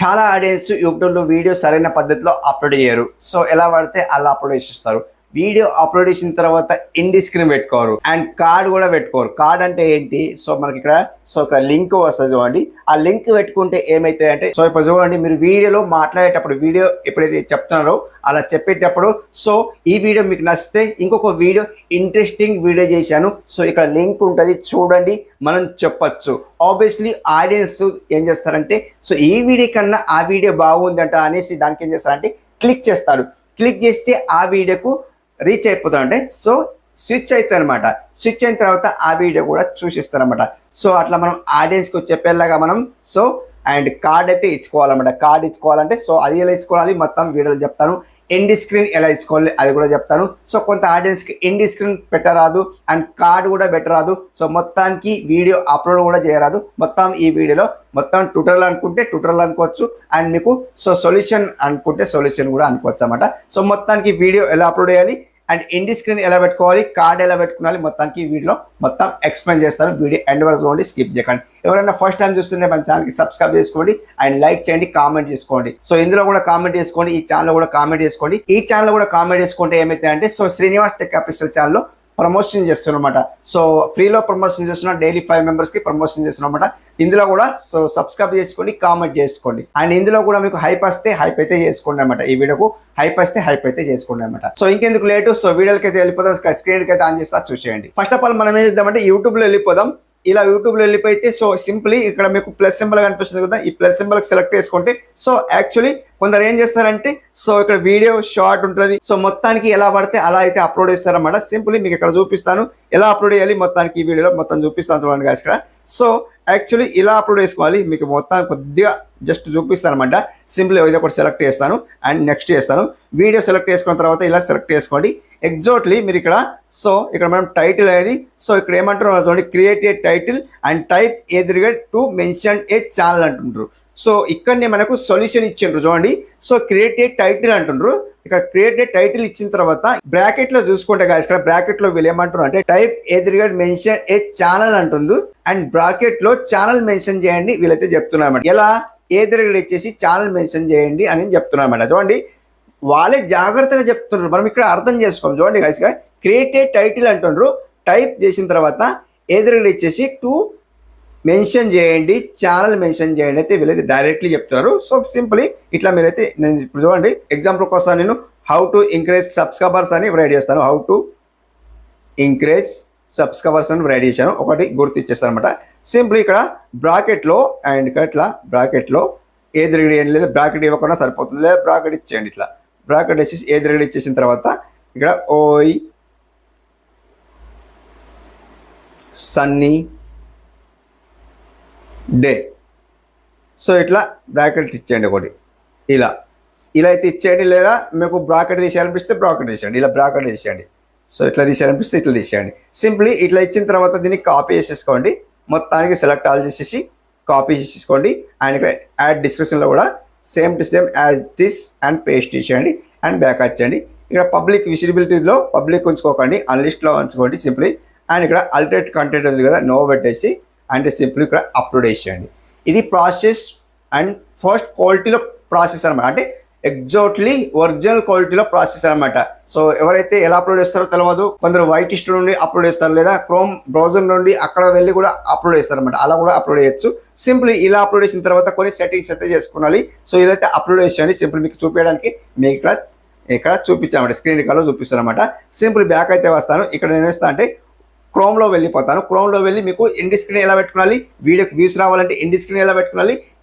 చాలా ఆడియన్స్ యూట్యూబ్లో వీడియో సరైన పద్ధతిలో అప్లోడ్ చేయరు. సో ఎలా పడితే అలా అప్లోడ్ చేసేస్తారు. వీడియో అప్లోడ్ చేసిన తర్వాత ఎండ్ స్క్రీన్ పెట్టుకోరు అండ్ కార్డ్ కూడా పెట్టుకోరు. కార్డ్ అంటే ఏంటి? సో మనకి ఇక్కడ లింక్ వస్తుంది చూడండి. ఆ లింక్ పెట్టుకుంటే ఏమైతుంది అంటే, సో ఇప్పుడు చూడండి, మీరు వీడియోలో మాట్లాడేటప్పుడు వీడియో ఎప్పుడైతే చెప్తున్నారో అలా చెప్పేటప్పుడు, సో ఈ వీడియో మీకు నచ్చితే ఇంకొక వీడియో ఇంట్రెస్టింగ్ వీడియో చేశాను, సో ఇక్కడ లింక్ ఉంటుంది చూడండి మనం చెప్పచ్చు. ఆబ్వియస్లీ ఆడియన్స్ ఏం చేస్తారంటే, సో ఈ వీడియో కన్నా ఆ వీడియో బాగుందంట అనేసి దానికి ఏం చేస్తారంటే క్లిక్ చేస్తారు. క్లిక్ చేస్తే ఆ వీడియోకు రీచ్ అయిపోతాం అంటే, సో స్విచ్ అవుతుంది అనమాట. స్విచ్ అయిన తర్వాత ఆ వీడియో కూడా చూసిస్తారు అనమాట. సో అట్లా మనం ఆడియన్స్కి చెప్పేలాగా మనం సో అండ్ కార్డ్ అయితే ఇచ్చుకోవాలన్నమాట. కార్డ్ ఇచ్చుకోవాలంటే సో అది ఎలా ఇచ్చుకోవాలి మొత్తం వీడియోలో చెప్తాను. ఎండ్ స్క్రీన్ ఎలా ఇచ్చుకోవాలి అది కూడా చెప్తాను. సో కొంత ఆడియన్స్కి ఎండ్ స్క్రీన్ పెట్టరాదు అండ్ కార్డ్ కూడా పెట్టరాదు. సో మొత్తానికి వీడియో అప్లోడ్ కూడా చేయరాదు. మొత్తం ఈ వీడియోలో మొత్తం ట్యూటోరియల్ అనుకుంటే ట్యూటోరియల్ అనుకోవచ్చు అండ్ మీకు సో సొల్యూషన్ అనుకుంటే సొల్యూషన్ కూడా అనుకోవచ్చు అన్నమాట. సో మొత్తానికి వీడియో ఎలా అప్లోడ్ చేయాలి అండ్ ఎండ్ స్క్రీన్ ఎలా పెట్టుకోవాలి, కార్డ్ ఎలా పెట్టుకోవాలి, మొత్తానికి వీడియోలో మొత్తం ఎక్స్ప్లెయిన్ చేస్తాను. వీడియో ఎండ్ వరకు చూడండి, స్కిప్ చేయకండి. ఎవరైనా ఫస్ట్ టైం చూస్తుంటే మన ఛానల్కి సబ్స్క్రైబ్ చేసుకోండి అండ్ లైక్ చేయండి, కామెంట్ చేసుకోండి. సో ఇందులో కూడా కామెంట్ చేసుకోండి, ఈ ఛానల్ కూడా కామెంట్ చేసుకోండి. ఈ ఛానల్ కూడా కామెంట్ చేసుకుంటే ఏమైతే అంటే, సో శ్రీనివాస్ టెక్ ఆఫీషియల్ ఛానల్లో ప్రమోషన్ చేస్తున్నమాట. సో ఫ్రీలో ప్రమోషన్ చేస్తున్నా, డైలీ 5 మెంబర్స్కి ప్రమోషన్ చేస్తున్నమాట. ఇందులో కూడా సో సబ్స్క్రైబ్ చేసుకోండి, కామెంట్ చేసుకోండి అండ్ ఇందులో కూడా మీకు హైప్ వస్తే హైప్ అయితే చేసుకోండి అనమాట. ఈ వీడియోకు హైప్ వస్తే హైప్ అయితే చేసుకోండి అనమాట. సో ఇంకెందుకు లేటు, సో వీడియోకి అయితే వెళ్ళిపోదాం. స్క్రీన్కి అయితే ఆన్ చేస్తా చూసేయండి. ఫస్ట్ ఆఫ్ ఆల్ మనం ఏం చేద్దామంటే యూట్యూబ్లో వెళ్ళిపోదాం. ఇలా యూట్యూబ్లో వెళ్ళిపోతే సో సింప్లీ ఇక్కడ మీకు ప్లస్ సింబల్ కనిపిస్తుంది కదా, ఈ ప్లస్ సింబల్ సెలెక్ట్ చేసుకుంటే సో యాక్చువల్లీ కొందరు ఏం చేస్తారంటే, సో ఇక్కడ వీడియో షార్ట్ ఉంటుంది. సో మొత్తానికి ఎలా పడితే అలా అయితే అప్లోడ్ చేస్తారన్నమాట. సింప్లీ మీకు ఇక్కడ చూపిస్తాను ఎలా అప్లోడ్ చేయాలి, మొత్తానికి ఈ వీడియోలో మొత్తం చూపిస్తాను చూడండి guys. ఇక్కడ సో యాక్చువల్లీ ఇలా అప్లోడ్ చేసుకోవాలి. మీకు మొత్తం కొద్దిగా జస్ట్ చూపిస్తాను అనమాట. సింపుల్ ఏదో ఒకటి సెలెక్ట్ చేస్తాను అండ్ నెక్స్ట్ చేస్తాను. వీడియో సెలెక్ట్ చేసుకున్న తర్వాత ఇలా సెలెక్ట్ చేసుకోండి. ఎగ్జాక్ట్లీ మీరు ఇక్కడ సో ఇక్కడ మనం టైటిల్ అనేది సో ఇక్కడ ఏమంటారు చూడండి, create a title and type ఎదురుగా టు మెన్షన్ ఏ ఛానల్ అంటుండ్రు. సో ఇక్కడనే మనకు సొల్యూషన్ ఇచ్చిండ్రు చూడండి. సో క్రియేట్ ఏ టైటిల్ అంటుండ్రు. ఇక్కడ క్రియేట్ ఏ టైటిల్ ఇచ్చిన తర్వాత బ్రాకెట్ లో చూసుకుంటే గాయస్, ఇక్కడ బ్రాకెట్ లో వీళ్ళు ఏమంటారు అంటే టైప్ ఎదురుగా మెన్షన్ ఏ ఛానల్ అంటుంది అండ్ బ్రాకెట్ లో ఛానల్ మెన్షన్ చేయండి వీళ్ళైతే చెప్తున్నారు అన్నమాట. ఎలా ఎదురుగా ఇచ్చేసి ఛానల్ మెన్షన్ చేయండి అని చెప్తున్నారు అన్నమాట. చూడండి వాళ్ళే జాగ్రత్తగా చెప్తున్నారు, మనం ఇక్కడ అర్థం చేసుకోవాలి. చూడండి గాయస్, క్రియేట్ ఏ టైటిల్ అంటుండ్రు. టైప్ చేసిన తర్వాత ఎదురుగా ఇచ్చేసి టు మెన్షన్ చేయండి, ఛానల్ మెన్షన్ చేయండి అయితే వీళ్ళైతే డైరెక్ట్లీ చెప్తున్నారు. సో సింపుల్లీ ఇట్లా మీరైతే నేను ఇప్పుడు చూడండి ఎగ్జాంపుల్ కోసం నేను హౌ టు ఇంక్రీజ్ సబ్స్క్రైబర్స్ అని రైట్ చేస్తాను. హౌ టు ఇంక్రీజ్ సబ్స్క్రైబర్స్ అని రైట్ చేశాను, ఒకటి గుర్తు ఇచ్చేస్తాను అనమాట. సింపుల్ ఇక్కడ బ్రాకెట్లో అండ్ ఇక్కడ ఇట్లా బ్రాకెట్లో ఏది లేదా బ్రాకెట్ ఇవ్వకుండా సరిపోతుంది, లేదా బ్రాకెట్ ఇచ్చేయండి. ఇట్లా బ్రాకెట్ వేసి ఏది ఇచ్చేసిన తర్వాత ఇక్కడ ఓయ్ సన్నీ డే, సో ఇట్లా బ్రాకెట్ ఇచ్చేయండి ఒకటి. ఇలా అయితే ఇచ్చేయండి, లేదా మీకు బ్రాకెట్ తీసేయాలనిపిస్తే బ్రాకెట్ తీసేయండి, ఇలా బ్రాకెట్ తీసేయండి. సో ఇట్లా తీసేయాలనిపిస్తే ఇట్లా తీసేయండి. సింప్లీ ఇట్లా ఇచ్చిన తర్వాత దీన్ని కాపీ చేసేసుకోండి. మొత్తానికి సెలెక్ట్ ఆల్ చేసేసి కాపీ చేసేసుకోండి అండ్ ఇక్కడ యాడ్ డిస్క్రిప్షన్లో కూడా same to same as this and paste చేసేయండి అండ్ బ్యాక్ వచ్చేయండి. ఇక్కడ పబ్లిక్ విజిబిలిటీలో పబ్లిక్ ఉంచుకోకండి, అన్లిస్ట్లో ఉంచుకోండి సింప్లీ. అండ్ ఇక్కడ అల్టరేట్ కంటెంట్ ఉంది కదా, నో పెట్టేసి అంటే సింపుల్ ఇక్కడ అప్లోడ్ చేసేయండి. ఇది ప్రాసెస్ అండ్ ఫస్ట్ క్వాలిటీలో ప్రాసెస్ అనమాట, అంటే ఎగ్జాక్ట్లీ ఒరిజినల్ క్వాలిటీలో ప్రాసెస్ అనమాట. సో ఎవరైతే ఎలా అప్లోడ్ చేస్తారో తెలియదు, కొందరు వైట్ లిస్ట్ నుండి అప్లోడ్ చేస్తారు, లేదా క్రోమ్ బ్రౌజర్ నుండి అక్కడ వెళ్ళి కూడా అప్లోడ్ చేస్తారు అనమాట. అలా కూడా అప్లోడ్ చేయొచ్చు. సింపుల్ ఇలా అప్లోడ్ చేసిన తర్వాత కొన్ని సెట్టింగ్స్ అయితే చేసుకోవాలి. సో ఇదైతే అప్లోడ్ చేసేయండి. సింపుల్ మీకు చూపించడానికి మీకు ఇక్కడ చూపించామంటే స్క్రీన్ రికార్డ్లో చూపిస్తాను అనమాట. సింపుల్ బ్యాక్ అయితే వస్తాను. ఇక్కడ నేను వేస్తా అంటే క్రోమ్లో వెళ్ళిపోతాను. క్రోమ్లో వెళ్ళి మీకు ఎండ్ స్క్రీన్ ఎలా పెట్టుకోవాలి, వీడియోకి వ్యూస్ రావాలంటే ఎండ్ స్క్రీన్ ఎలా పెట్టుకోవాలి,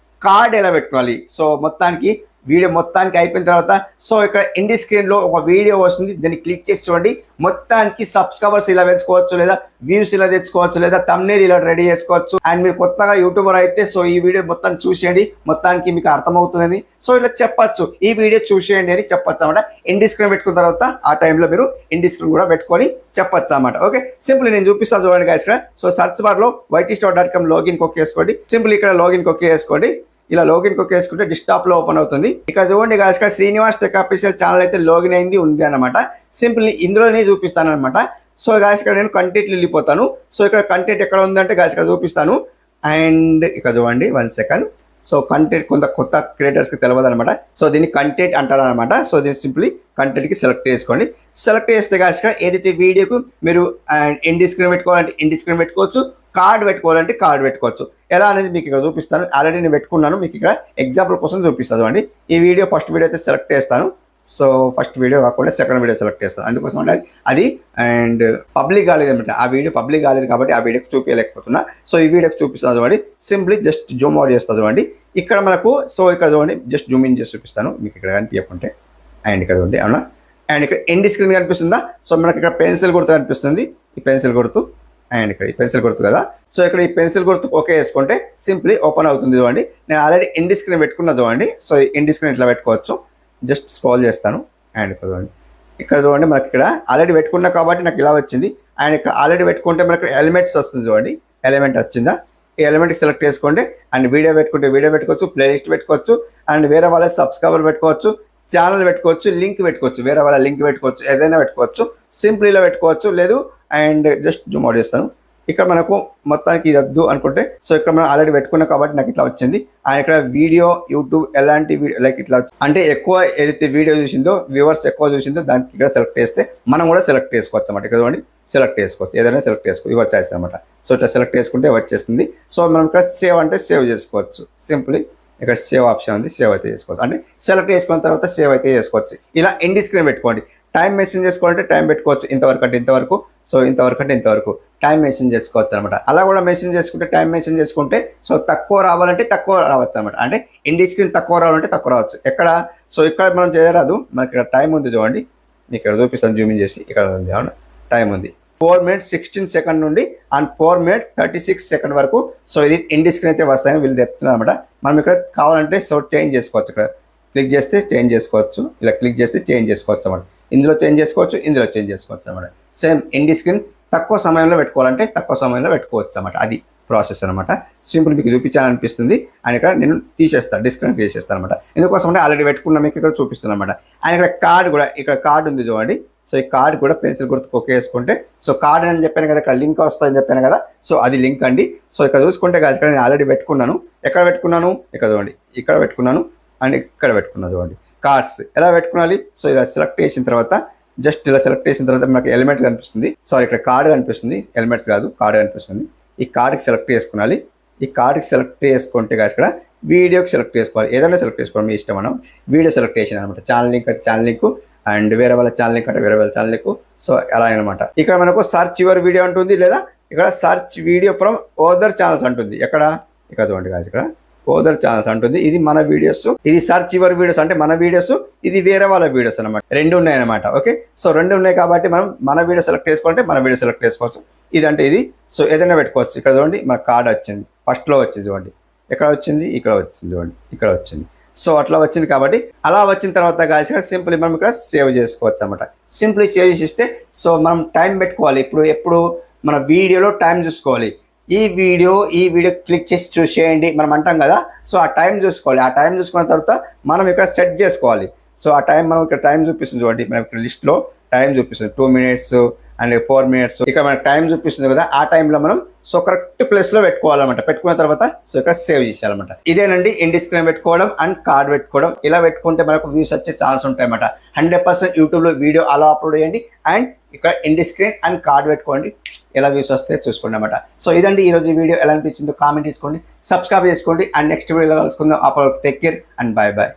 కార్డ్ ఎలా పెట్టుకోవాలి. సో మొత్తానికి వీడియో మొత్తానికి అయిపోయిన తర్వాత సో ఇక్కడ ఎండ్ స్క్రీన్లో ఒక వీడియో వస్తుంది, దాన్ని క్లిక్ చేసి చూడండి. మొత్తానికి సబ్స్క్రైబర్స్ ఇలా పెంచుకోవచ్చు, లేదా వ్యూస్ ఇలా తెచ్చుకోవచ్చు, లేదా థంబ్నెయిల్ ఇలా రెడీ చేసుకోవచ్చు. అండ్ మీరు కొత్తగా యూట్యూబర్ అయితే సో ఈ వీడియో మొత్తం చూసేయండి, మొత్తానికి మీకు అర్థమవుతుందని సో ఇలా చెప్పచ్చు. ఈ వీడియో చూసేయండి అని చెప్పచ్చు అన్నమాట. ఎండ్ స్క్రీన్ పెట్టుకున్న తర్వాత ఆ టైంలో మీరు ఎండ్ స్క్రీన్ కూడా పెట్టుకొని చెప్పచ్చు అన్నమాట. ఓకే, సింపుల్ నేను చూపిస్తాను చూడండి guys. ఇక్కడ సో సర్చ్ బార్లో whitestore.com లాగిన్ కొక్ చేసుకోండి. సింపుల్ ఇక్కడ లాగిన్ కొక్ చేసుకోండి. ఇలా లాగిన్ కొక్ వేసుకుంటే డెస్క్టాప్లో ఓపెన్ అవుతుంది. ఇక చూడండి guys, ఇక్కడ శ్రీనివాస్ టెక్ ఆఫీషియల్ ఛానల్ అయితే లాగిన్ అయింది ఉంది అనమాట. సింపుల్ ఇందులోనే చూపిస్తాను అనమాట. సో guys, ఇక్కడ నేను కంటెంట్ వెళ్ళిపోతాను. సో ఇక్కడ కంటెంట్ ఎక్కడ ఉందంటే guys ఇక్కడ చూపిస్తాను. అండ్ ఇక్కడ చూడండి 1 సెకండ్. సో కంటెంట్ కొత్త క్రియేటర్స్కి తెలియదు అనమాట. సో దీన్ని కంటెంట్ అంటారు అనమాట. సో దీన్ని సింప్లీ కంటెంట్కి సెలెక్ట్ చేసుకోండి. సెలెక్ట్ చేస్తే కాదు ఏదైతే వీడియోకు మీరు ఎండ్ స్క్రీన్ పెట్టుకోవాలంటే ఎండ్ స్క్రీన్ పెట్టుకోవచ్చు, కార్డ్ పెట్టుకోవాలంటే కార్డ్ పెట్టుకోవచ్చు. ఎలా అనేది మీకు ఇక్కడ చూపిస్తాను. ఆల్రెడీ నేను పెట్టుకున్నాను, మీకు ఇక్కడ ఎగ్జాంపుల్ కోసం చూపిస్తాను అండి. ఈ వీడియో ఫస్ట్ వీడియో అయితే సెలెక్ట్ చేస్తాను. సో ఫస్ట్ వీడియో కాకుండా సెకండ్ వీడియో సెలెక్ట్ చేస్తాను. అందుకోసం అంటే అది అండ్ పబ్లిక్ కాలేదు అనమాట. ఆ వీడియో పబ్లిక్ కాలేదు కాబట్టి ఆ వీడియోకి చూపించలేకపోతున్నా. సో ఈ వీడియోకి చూపిస్తాను చూడండి. సింప్లీ జస్ట్ జూమ్ అవుట్ చేస్తాను చూడండి. ఇక్కడ మనకు సో ఇక్కడ చూడండి జస్ట్ జూమ్ ఇన్ చేసి చూపిస్తాను మీకు ఇక్కడ కనిపించకుంటే. అండ్ ఇక్కడ చూడండి అవునా. అండ్ ఇక్కడ ఎండ్ స్క్రీన్ కనిపిస్తుందా. సో మనకి ఇక్కడ పెన్సిల్ గుర్తు కనిపిస్తుంది. ఈ పెన్సిల్ గుర్తు అండ్ ఇక్కడ ఈ పెన్సిల్ గుర్తు కదా. సో ఇక్కడ ఈ పెన్సిల్ గుర్తు ఓకే వేసుకుంటే సింప్లీ ఓపెన్ అవుతుంది చూడండి. నేను ఆల్రెడీ ఎండ్ స్క్రీన్ పెట్టుకున్నా చూడండి. సో ఎండ్ స్క్రీన్ ఇట్లా పెట్టుకోవచ్చు. జస్ట్ స్క్రోల్ చేస్తాను అండ్ ఇక్కడ చూడండి. ఇక్కడ చూడండి మనకి ఇక్కడ ఆల్రెడీ పెట్టుకున్నా కాబట్టి నాకు ఇలా వచ్చింది. అండ్ ఇక్కడ ఆల్రెడీ పెట్టుకుంటే మనకి ఎలిమెంట్స్ వస్తుంది చూడండి. ఎలిమెంట్ వచ్చిందా. ఈ ఎలిమెంట్కి సెలెక్ట్ చేసుకోండి. అండ్ వీడియో పెట్టుకుంటే వీడియో పెట్టుకోవచ్చు, ప్లేలిస్ట్ పెట్టుకోవచ్చు, అండ్ వేరే వాళ్ళ సబ్స్క్రైబర్ పెట్టుకోవచ్చు, ఛానల్ పెట్టుకోవచ్చు, లింక్ పెట్టుకోవచ్చు, వేరే వాళ్ళ లింక్ పెట్టుకోవచ్చు, ఏదైనా పెట్టుకోవచ్చు. సింప్లీలో పెట్టుకోవచ్చు. లేదు అండ్ జస్ట్ జూమ్ అవుట్ చేస్తాను. ఇక్కడ మనకు మొత్తానికి ఇది వద్దు అనుకుంటే సో ఇక్కడ మనం ఆల్రెడీ పెట్టుకున్నాం కాబట్టి నాకు ఇట్లా వచ్చింది. అండ్ ఇక్కడ వీడియో యూట్యూబ్ ఎలాంటి వీడియో లైక్ ఇట్లా అంటే ఎక్కువ ఏదైతే వీడియో చూసిందో వ్యూవర్స్ ఎక్కువ చూసిందో దానికి ఇక్కడ సెలెక్ట్ చేస్తే మనం కూడా సెలెక్ట్ చేసుకోవచ్చు అనమాట. ఇక్కడ చూడండి సెలెక్ట్ చేసుకోవచ్చు, ఏదైనా సెలెక్ట్ చేసుకోవచ్చు. ఇవి వచ్చేస్తాయి అనమాట. సో ఇట్లా సెలెక్ట్ చేసుకుంటే వచ్చేస్తుంది. సో మనం ఇక్కడ సేవ్ అంటే సేవ్ చేసుకోవచ్చు. సింప్లీ ఇక్కడ సేవ్ ఆప్షన్ ఉంది, సేవ్ అయితే చేసుకోవచ్చు. అంటే సెలెక్ట్ చేసుకున్న తర్వాత సేవ్ అయితే చేసుకోవచ్చు. ఇలా ఎండ్ స్క్రీన్ పెట్టుకోండి. టైం మెన్షన్ చేసుకోవాలంటే టైం పెట్టుకోవచ్చు. ఇంతవరకు అంటే ఇంతవరకు, సో ఇంతవరకు అంటే ఇంతవరకు టైం మెన్షన్ చేసుకోవచ్చు అనమాట. అలా కూడా మెన్షన్ చేసుకుంటే టైం మెన్షన్ చేసుకుంటే సో తక్కువ రావాలంటే తక్కువ రావచ్చు అనమాట. అంటే ఎండ్ స్క్రీన్ తక్కువ రావాలంటే తక్కువ రావచ్చు. ఎక్కడ సో ఇక్కడ మనం చేయరాదు. మనకి ఇక్కడ టైం ఉంది చూడండి. మీకు ఇక్కడ చూపిస్తాను జూమింగ్ చేసి. ఇక్కడ ఉంది అవును టైం ఉంది 4 minutes 16 seconds నుండి అండ్ 4 minutes 36 seconds వరకు. సో ఇది ఎండ్ స్క్రీన్ అయితే వస్తాయని వీళ్ళు చెప్తున్నారు అనమాట. మనం ఇక్కడ కావాలంటే సో చేంజ్ చేసుకోవచ్చు. ఇక్కడ క్లిక్ చేస్తే చేంజ్ చేసుకోవచ్చు, ఇలా క్లిక్ చేస్తే చేంజ్ చేసుకోవచ్చు అన్నమాట. ఇందులో చేంజ్ చేసుకోవచ్చు, ఇందులో చేంజ్ చేసుకోవచ్చు అన్నమాట. సేమ్ ఎండ్ స్క్రీన్ తక్కువ సమయంలో పెట్టుకోవాలంటే తక్కువ సమయంలో పెట్టుకోవచ్చు అన్నమాట. అది ప్రాసెస్ అనమాట. సింపుల్ మీకు చూపించాలనిపిస్తుంది. అండ్ ఇక్కడ నేను తీసేస్తాను, డిస్కనెక్ట్ చేసేస్తాను అనమాట. ఎందుకోసం అంటే ఆల్రెడీ పెట్టుకున్న మీకు ఇక్కడ చూపిస్తున్నాను అనమాట. అండ్ ఇక్కడ కార్డ్ కూడా, ఇక్కడ కార్డ్ ఉంది చూడండి. సో ఈ కార్డ్ కూడా పెన్సిల్ గుర్తుకు ఓకే వేసుకుంటే సో కార్డ్ అని చెప్పాను కదా, ఇక్కడ లింక్ వస్తుందని చెప్పాను కదా. సో అది లింక్ అండి. సో ఇక్కడ చూసుకుంటే కదా ఇక్కడ నేను ఆల్రెడీ పెట్టుకున్నాను. ఎక్కడ పెట్టుకున్నాను, ఇక్కడ చూడండి, ఇక్కడ పెట్టుకున్నాను అండ్ ఇక్కడ పెట్టుకున్నాను చూడండి. కార్డ్స్ ఎలా పెట్టుకోవాలి. సో ఇలా సెలెక్ట్ చేసిన తర్వాత జస్ట్ ఇలా సెలెక్ట్ చేసిన తర్వాత మనకి ఎలిమెంట్స్ కనిపిస్తుంది. సారీ ఇక్కడ కార్డ్ కనిపిస్తుంది, ఎలిమెంట్స్ కాదు కార్డ్ కనిపిస్తుంది. ఈ కార్డ్కి సెలెక్ట్ చేసుకోవాలి. ఈ కార్డ్కి సెలెక్ట్ చేసుకుంటే కాదు ఇక్కడ వీడియోకి సెలెక్ట్ చేసుకోవాలి. ఏదైనా సెలెక్ట్ చేసుకోవాలి మీ ఇష్టం. మనం వీడియో సెలెక్ట్ చేసిన అనమాట. ఛానల్ లింక్ అయితే ఛానల్ లింక్ అండ్ వేరే వాళ్ళ ఛానల్ లింక్ అంటే వేరే వాళ్ళ ఛానల్ లింక్. సో అలా అనమాట. ఇక్కడ మనకు సర్చ్ యువర్ వీడియో అంటుంది, లేదా ఇక్కడ search video from other channels అంటుంది. ఇక్కడ ఇక్కడ చూడండి కాదు ఇక్కడ ఓదర్ ఛానల్స్ అంటుంది. ఇది మన వీడియోస్, ఇది సర్చ్ యువర్ వీడియోస్ అంటే మన వీడియోస్, ఇది వేరే వాళ్ళ వీడియోస్ అనమాట. రెండు ఉన్నాయి అనమాట. ఓకే సో రెండు ఉన్నాయి కాబట్టి మనం మన వీడియో సెలెక్ట్ చేసుకుంటే మన వీడియో సెలెక్ట్ చేసుకోవచ్చు. ఇది అంటే ఇది సో ఏదైనా పెట్టుకోవచ్చు. ఇక్కడ చూడండి మన కార్డ్ వచ్చింది, ఫస్ట్లో వచ్చింది చూడండి. ఎక్కడ వచ్చింది, ఇక్కడ వచ్చింది చూడండి, ఇక్కడ వచ్చింది. సో అట్లా వచ్చింది కాబట్టి అలా వచ్చిన తర్వాత గాయస్ ఇక్కడ సింప్లీ మనం ఇక్కడ సేవ్ చేసుకోవచ్చు అనమాట. సింప్లీ సేవ్ చేసిస్తే సో మనం టైం పెట్టుకోవాలి. ఎప్పుడు మన వీడియోలో టైం చూసుకోవాలి. ఈ వీడియో క్లిక్ చేసి చూసేయండి మనం అంటాం కదా. సో ఆ టైం చూసుకోవాలి. ఆ టైం చూసుకున్న తర్వాత మనం ఇక్కడ సెట్ చేసుకోవాలి. సో ఆ టైం మనం ఇక్కడ టైం చూపిస్తుంది చూడండి. మనం ఇక్కడ లిస్ట్లో టైం చూపిస్తుంది 2 minutes అండ్ 4 minutes. ఇక్కడ మనకు టైం చూపిస్తుంది కదా. ఆ టైంలో మనం సో కరెక్ట్ ప్లేస్లో పెట్టుకోవాలన్నమాట. పెట్టుకున్న తర్వాత సో ఇక్కడ సేవ్ చేసేయాలన్నమాట. ఇదేనండి ఎండ్ స్క్రీన్ పెట్టుకోవడం అండ్ కార్డ్ పెట్టుకోవడం. ఇలా పెట్టుకుంటే మనకు వ్యూస్ వచ్చే ఛాన్స్ ఉంటాయి అన్నమాట. 100% యూట్యూబ్లో వీడియో అలా అప్లోడ్ చేయండి అండ్ ఇక్కడ ఎండ్ స్క్రీన్ అండ్ కార్డ్ పెట్టుకోండి. ఎలా వ్యూస్ వస్తే చూసుకోండి అన్నమాట. సో ఇదండి ఈరోజు వీడియో. ఎలా అనిపించిందో కామెంట్ చేసుకోండి, సబ్స్క్రైబ్ చేసుకోండి అండ్ నెక్స్ట్ వీడియోలో కలుసుకుందాం. అప్పుడు take care and bye bye.